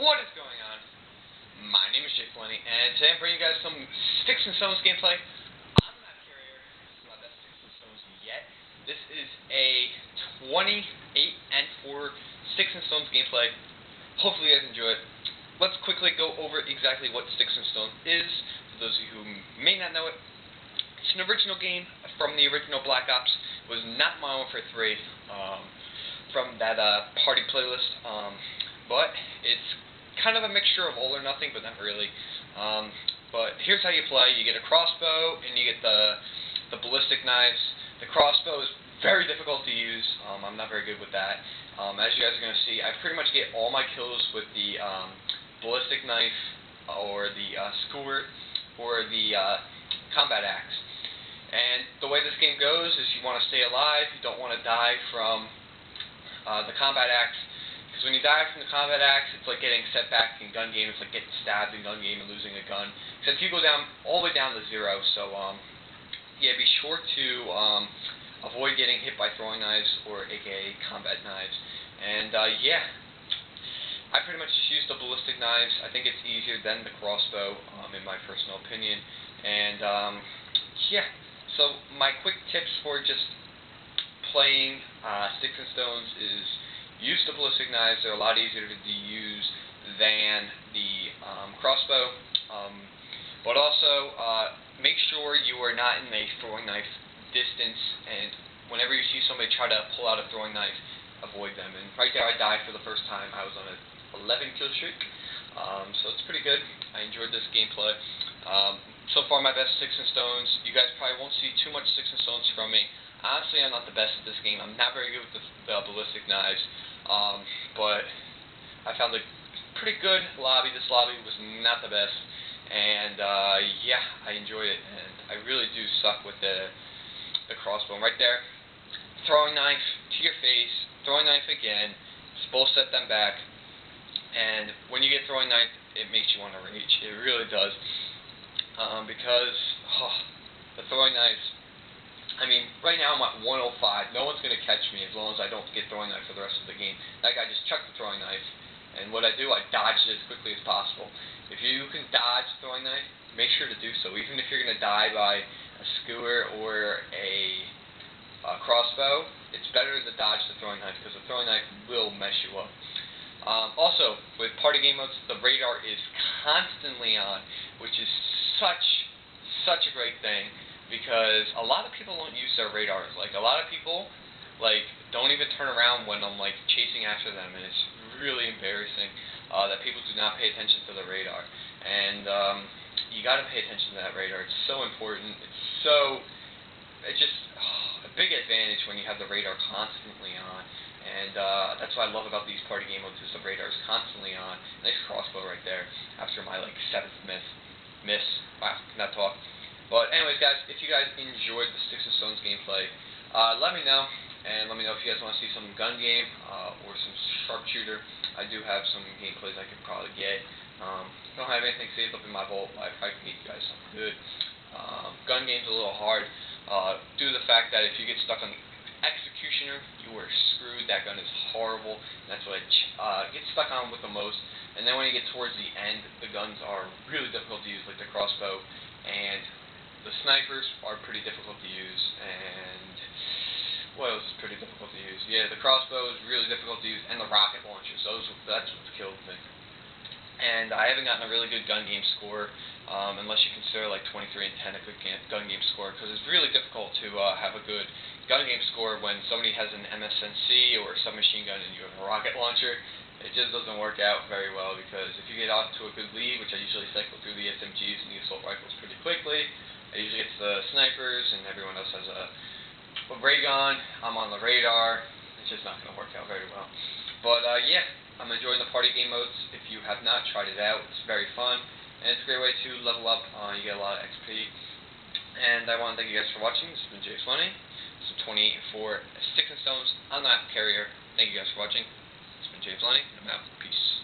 What is going on? My name is Jake Lenny, and today I'm bringing you guys some Sticks and Stones gameplay on the map carrier. This is my best Sticks and Stones yet. This is a 28 and 4 Sticks and Stones gameplay. Hopefully you guys enjoy it. Let's quickly go over exactly what Sticks and Stones is, for those of you who may not know it. It's an original game from the original Black Ops. It was not Modern Warfare 3, from that party playlist. But it's kind of a mixture of all or nothing, but not really. But here's how you play. You get a crossbow, and you get the ballistic knives. The crossbow is very difficult to use. I'm not very good with that. As you guys are going to see, I pretty much get all my kills with the ballistic knife, or the skewer, or the combat axe. And the way this game goes is you want to stay alive. You don't want to die from the combat axe. Because when you die from the combat axe, it's like getting set back in gun game. It's like getting stabbed in gun game and losing a gun. Except you go down all the way down to 0. So yeah, be sure to avoid getting hit by throwing knives, or aka combat knives. And yeah, I pretty much just use the ballistic knives. I think it's easier than the crossbow, in my personal opinion. And yeah, so my quick tips for just playing Sticks and Stones is use the ballistic knives. They're a lot easier to use than the crossbow. But also, make sure you are not in a throwing knife distance, and whenever you see somebody try to pull out a throwing knife, avoid them. And right there I died for the first time. I was on a 11 kill streak, so it's pretty good. I enjoyed this gameplay. So far my best Sticks and Stones. You guys probably won't see too much Sticks and Stones from me. Honestly, I'm not the best at this game. I'm not very good with the ballistic knives, but I found a pretty good lobby. This lobby was not the best, and yeah, I enjoyed it, and I really do suck with the crossbow. Right there, throwing knife to your face, throwing knife again, both set them back, and when you get throwing knife, it makes you want to rage. It really does, because the throwing knives. I mean, right now I'm at 105. No one's going to catch me as long as I don't get throwing knife for the rest of the game. That guy just chucked the throwing knife, and what I do, I dodge it as quickly as possible. If you can dodge the throwing knife, make sure to do so. Even if you're going to die by a skewer or a crossbow, it's better to dodge the throwing knife, because the throwing knife will mess you up. Also, with party game modes, the radar is constantly on, which is such a great thing. Because a lot of people don't use their radars. Like, a lot of people, like, don't even turn around when I'm, like, chasing after them, and it's really embarrassing that people do not pay attention to the radar. And you gotta pay attention to that radar. It's so important. It's just a big advantage when you have the radar constantly on. And that's what I love about these party game modes, is the radar is constantly on. Nice crossbow right there after my, like, 7th miss. Wow, cannot talk. But anyways, guys, if you guys enjoyed the Sticks and Stones gameplay, let me know, and let me know if you guys want to see some gun game or some sharpshooter. I do have some gameplays I could probably get. Don't have anything saved up in my vault, but I probably can get you guys something good. Gun game's a little hard due to the fact that if you get stuck on the Executioner, you are screwed. That gun is horrible. And that's what I get stuck on with the most. And then when you get towards the end, the guns are really difficult to use, like the crossbow, and the snipers are pretty difficult to use, and what else is pretty difficult to use? Yeah, the crossbow is really difficult to use, and the rocket launchers. That's what's killed me. And I haven't gotten a really good gun game score, unless you consider like 23 and 10 a good gun game score, because it's really difficult to have a good gun game score when somebody has an MSNC or a submachine gun and you have a rocket launcher. It just doesn't work out very well, because if you get off to a good lead, which I usually cycle through the SMGs and the assault rifles pretty quickly, I usually get to the snipers, and everyone else has a ray gun. I'm on the radar. It's just not going to work out very well. But yeah, I'm enjoying the party game modes. If you have not tried it out, it's very fun, and it's a great way to level up. You get a lot of XP. And I want to thank you guys for watching. This has been Jake Lenny. This is 28 for Sticks and Stones on the map carrier. Thank you guys for watching. This has been Jake Lenny, and I'm out. Peace.